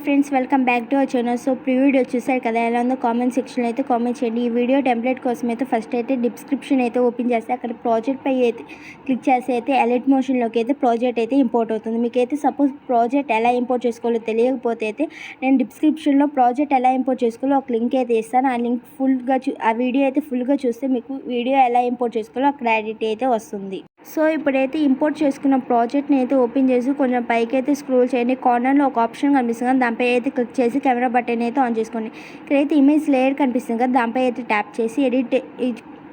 Friends, welcome back to our channel. So video చూసారు కదా, ఎలా ఉందో కామెంట్ సెక్షన్లో అయితే కామెంట్ చేయండి. ఈ వీడియో టెంప్లెట్ కోసం అయితే ఫస్ట్ అయితే డిస్క్రిప్షన్ అయితే ఓపెన్ చేస్తే అక్కడ ప్రాజెక్ట్ పై అయితే క్లిక్ చేస్తే అయితే ఎలైట్ మోషన్లోకి అయితే ప్రాజెక్ట్ అయితే ఇంపోర్ట్ అవుతుంది. మీకైతే సపోజ్ ప్రాజెక్ట్ ఎలా ఇంపోర్ట్ చేసుకోవాలో తెలియకపోతే అయితే నేను డిస్క్రిప్షన్లో ప్రాజెక్ట్ ఎలా ఇంపోర్ట్ చేసుకోవాలో ఒక లింక్ అయితే ఇస్తాను. ఆ లింక్ ఫుల్గా ఆ వీడియో అయితే ఫుల్గా చూస్తే మీకు వీడియో ఎలా ఇంపోర్ట్ చేసుకోవాలో క్లారిటీ అయితే వస్తుంది. సో ఇప్పుడైతే ఇంపోర్ట్ చేసుకున్న ప్రాజెక్ట్ని అయితే ఓపెన్ చేసి కొంచెం పైకి అయితే స్క్రోల్ చేయండి. కార్నర్లో ఒక ఆప్షన్ కనిపిస్తుంది కదా, దానిపై అయితే క్లిక్ చేసి కెమెరా బటన్ అయితే ఆన్ చేసుకోండి. ఇక్కడైతే ఇమేజ్ లేయర్ కనిపిస్తుంది కదా, దానిపై అయితే ట్యాప్ చేసి ఎడిట్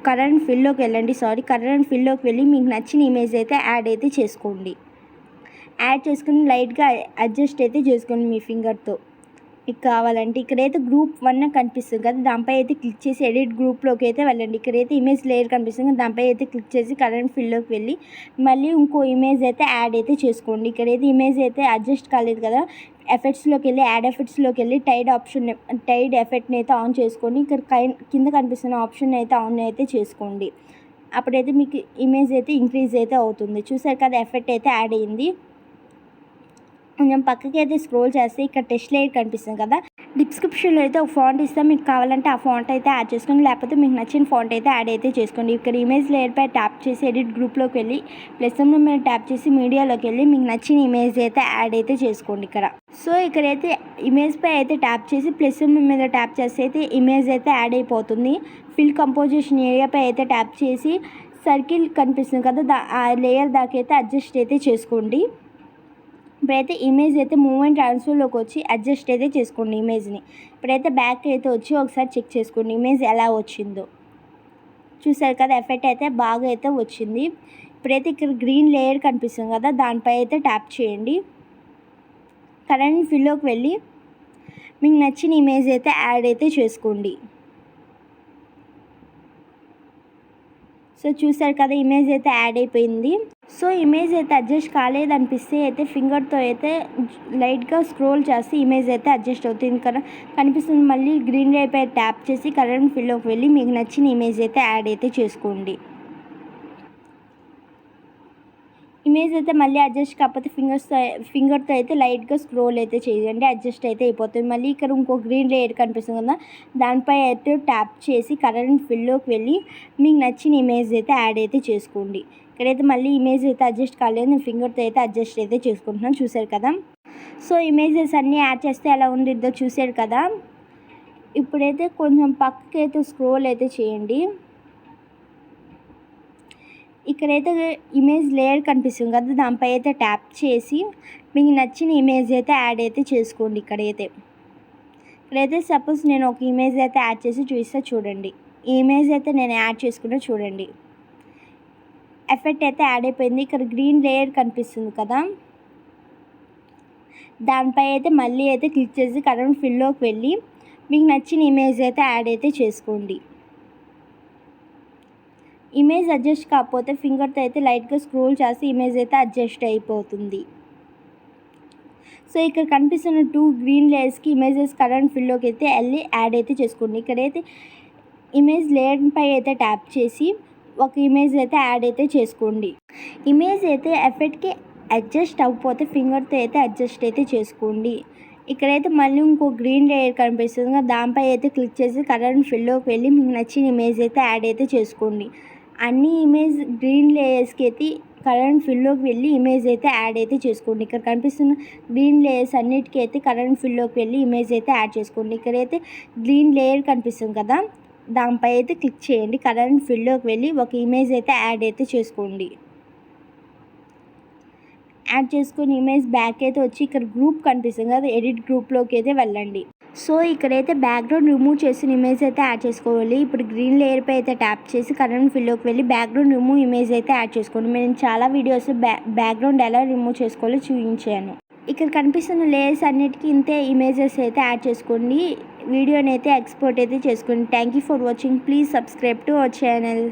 కరెంట్ ఫిల్లోకి వెళ్ళండి. కరెంట్ ఫిల్లోకి వెళ్ళి మీకు నచ్చిన ఇమేజ్ అయితే యాడ్ అయితే చేసుకోండి. యాడ్ చేసుకుని లైట్గా అడ్జస్ట్ అయితే చేసుకోండి మీ ఫింగర్తో. మీకు కావాలంటే ఇక్కడైతే గ్రూప్ 1 కనిపిస్తుంది కదా, దానిపై అయితే క్లిక్ చేసి ఎడిట్ గ్రూప్లోకి అయితే వెళ్ళండి. ఇక్కడైతే ఇమేజ్ లేయర్ కనిపిస్తుంది కదా, దానిపై అయితే క్లిక్ చేసి కరెంట్ ఫిల్లోకి వెళ్ళి మళ్ళీ ఇంకో ఇమేజ్ అయితే యాడ్ అయితే చేసుకోండి. ఇక్కడైతే ఇమేజ్ అయితే అడ్జస్ట్ కాలేదు కదా, ఎఫెక్ట్స్లోకి వెళ్ళి యాడ్ ఎఫెక్ట్స్లోకి వెళ్ళి టైడ్ ఎఫెక్ట్ని అయితే ఆన్ చేసుకొని ఇక్కడ కింద కనిపిస్తున్న ఆప్షన్ అయితే ఆన్ అయితే చేసుకోండి. అప్పుడైతే మీకు ఇమేజ్ అయితే ఇంక్రీజ్ అయితే అవుతుంది. చూసారు కదా, ఎఫెక్ట్ అయితే యాడ్ అయ్యింది. కొంచెం పక్కకి అయితే స్క్రోల్ చేస్తే ఇక్కడ టెక్స్ట్ లేయర్ కనిపిస్తుంది కదా, డిస్క్రిప్షన్లో అయితే ఒక ఫాంట్ ఇస్తే మీకు కావాలంటే ఆ ఫాంట్ అయితే యాడ్ చేసుకోండి, లేకపోతే మీకు నచ్చిన ఫాంట్ అయితే యాడ్ అయితే చేసుకోండి. ఇక్కడ ఇమేజ్ లేయర్పై ట్యాప్ చేసి ఎడిట్ గ్రూప్లోకి వెళ్ళి ప్లస్ మీద ట్యాప్ చేసి మీడియాలోకి వెళ్ళి మీకు నచ్చిన ఇమేజ్ అయితే యాడ్ అయితే చేసుకోండి ఇక్కడ. సో ఇక్కడైతే ఇమేజ్పై అయితే ట్యాప్ చేసి ప్లస్ మీద ట్యాప్ చేస్తే అయితే ఇమేజ్ అయితే యాడ్ అయిపోతుంది. ఫిల్ కంపోజిషన్ ఏరియాపై అయితే ట్యాప్ చేసి సర్కిల్ కనిపిస్తుంది కదా, ఆ లేయర్ దాకా అయితే అడ్జస్ట్ అయితే చేసుకోండి. ఇప్పుడైతే ఇమేజ్ అయితే మూవ్మెంట్ ట్రాన్స్ఫర్లోకి వచ్చి అడ్జస్ట్ అయితే చేసుకోండి ఇమేజ్ని. ఇప్పుడైతే బ్యాక్ అయితే వచ్చి ఒకసారి చెక్ చేసుకోండి ఇమేజ్ ఎలా వచ్చిందో. చూసారు కదా, ఎఫెక్ట్ అయితే బాగా అయితే వచ్చింది. ఇప్పుడైతే ఇక్కడ గ్రీన్ లేయర్ కనిపిస్తుంది కదా, దానిపై అయితే ట్యాప్ చేయండి. కరెంట్ ఫిల్లోకి వెళ్ళి మీకు నచ్చిన ఇమేజ్ అయితే యాడ్ అయితే చేసుకోండి. సో చూసారు కదా, ఇమేజ్ అయితే యాడ్ అయిపోయింది. సో ఇమేజ్ అయితే అడ్జస్ట్ కాలేదనిపిస్తే అయితే ఫింగర్తో అయితే లైట్గా స్క్రోల్ చేస్తే ఇమేజ్ అయితే అడ్జస్ట్ అవుతుంది కదా కనిపిస్తుంది. మళ్ళీ గ్రీన్ రేపై ట్యాప్ చేసి కరెంట్ ఫిల్లోకి వెళ్ళి మీకు నచ్చిన ఇమేజ్ అయితే యాడ్ అయితే చేసుకోండి. ఇమేజ్ అయితే మళ్ళీ అడ్జస్ట్ కాకపోతే ఫింగర్తో అయితే లైట్గా స్క్రోల్ అయితే చేయండి, అడ్జస్ట్ అయితే అయిపోతుంది. మళ్ళీ ఇక్కడ ఇంకో గ్రీన్ లేయర్ కనిపిస్తుంది కదా, దానిపై అయితే ట్యాప్ చేసి కరెంట్ ఫిల్లోకి వెళ్ళి మీకు నచ్చిన ఇమేజ్ అయితే యాడ్ అయితే చేసుకోండి. ఇక్కడైతే మళ్ళీ ఇమేజ్ అయితే అడ్జస్ట్ కాలేదు, నేను ఫింగర్తో అయితే అడ్జస్ట్ అయితే చేసుకుంటున్నాను. చూసారు కదా, సో ఇమేజెస్ అన్నీ యాడ్ చేస్తే ఎలా ఉండిద్దో చూసారు కదా. ఇప్పుడైతే కొంచెం పక్కకి అయితే స్క్రోల్ అయితే చేయండి. ఇక్కడైతే ఇమేజ్ లేయర్ కనిపిస్తుంది కదా, దానిపై అయితే ట్యాప్ చేసి మీకు నచ్చిన ఇమేజ్ అయితే యాడ్ అయితే చేసుకోండి. ఇక్కడైతే సపోజ్ నేను ఒక ఇమేజ్ అయితే యాడ్ చేసి చూపిస్తే చూడండి. ఈ ఇమేజ్ అయితే నేను యాడ్ చేసుకుంటే చూడండి, ఎఫెక్ట్ అయితే యాడ్ అయిపోయింది. ఇక్కడ గ్రీన్ లేయర్ కనిపిస్తుంది కదా, దానిపై అయితే మళ్ళీ అయితే క్లిక్ చేసి కరెంట్ ఫిల్లోకి వెళ్ళి మీకు నచ్చిన ఇమేజ్ అయితే యాడ్ అయితే చేసుకోండి. ఇమేజ్ అడ్జస్ట్ కాకపోతే ఫింగర్తో అయితే లైట్గా స్క్రోల్ చేసి ఇమేజ్ అయితే అడ్జస్ట్ అయిపోతుంది. సో ఇక్కడ కనిపిస్తున్న 2 గ్రీన్ లేయర్స్కి ఇమేజెస్ కరెంట్ ఫిల్లోకి అయితే వెళ్ళి యాడ్ అయితే చేసుకోండి. ఇక్కడైతే ఇమేజ్ లేయర్పై అయితే ట్యాప్ చేసి ఒక ఇమేజ్ అయితే యాడ్ అయితే చేసుకోండి. ఇమేజ్ అయితే ఎఫెక్ట్కి అడ్జస్ట్ అవ్వకపోతే ఫింగర్తో అయితే అడ్జస్ట్ అయితే చేసుకోండి. ఇక్కడైతే మళ్ళీ ఇంకో గ్రీన్ లేయర్ కనిపిస్తుంది కదా, దానిపై అయితే క్లిక్ చేసి కరెంట్ ఫిల్లోకి వెళ్ళి మీకు నచ్చిన ఇమేజ్ అయితే యాడ్ అయితే చేసుకోండి. అన్ని ఇమేజ్ గ్రీన్ లేయర్స్కి అయితే కరెంట్ ఫిల్లోకి వెళ్ళి ఇమేజ్ అయితే యాడ్ అయితే చేసుకోండి. ఇక్కడ కనిపిస్తున్న గ్రీన్ లేయర్స్ అన్నిటికీ అయితే కరెంట్ ఫిల్లోకి వెళ్ళి ఇమేజ్ అయితే యాడ్ చేసుకోండి. ఇక్కడైతే గ్రీన్ లేయర్ కనిపిస్తుంది కదా, దానిపై అయితే క్లిక్ చేయండి. కరెంట్ ఫిల్లోకి వెళ్ళి ఒక ఇమేజ్ అయితే యాడ్ అయితే చేసుకోండి. యాడ్ చేసుకుని ఇమేజ్ బ్యాక్ అయితే వచ్చి ఇక్కడ గ్రూప్ కనిపిస్తుంది కదా, ఎడిట్ గ్రూప్లోకి అయితే వెళ్ళండి. సో ఇక్కడైతే బ్యాక్గ్రౌండ్ రిమూవ్ చేసిన ఇమేజ్ అయితే యాడ్ చేసుకోవాలి. ఇప్పుడు గ్రీన్ లేయర్పై అయితే ట్యాప్ చేసి కరెంట్ ఫిల్లోకి వెళ్ళి బ్యాక్గ్రౌండ్ రిమూవ్ ఇమేజ్ అయితే యాడ్ చేసుకోండి. నేను చాలా వీడియోస్ బ్యాక్గ్రౌండ్ ఎలా రిమూవ్ చేసుకోవాలో చూపించాను. ఇక్కడ కనిపిస్తున్న లేయర్స్ అన్నిటికీ ఇంతే ఇమేజెస్ అయితే యాడ్ చేసుకోండి. వీడియోని అయితే ఎక్స్పోర్ట్ అయితే చేసుకోండి. Thank you for watching. Please subscribe to our channel.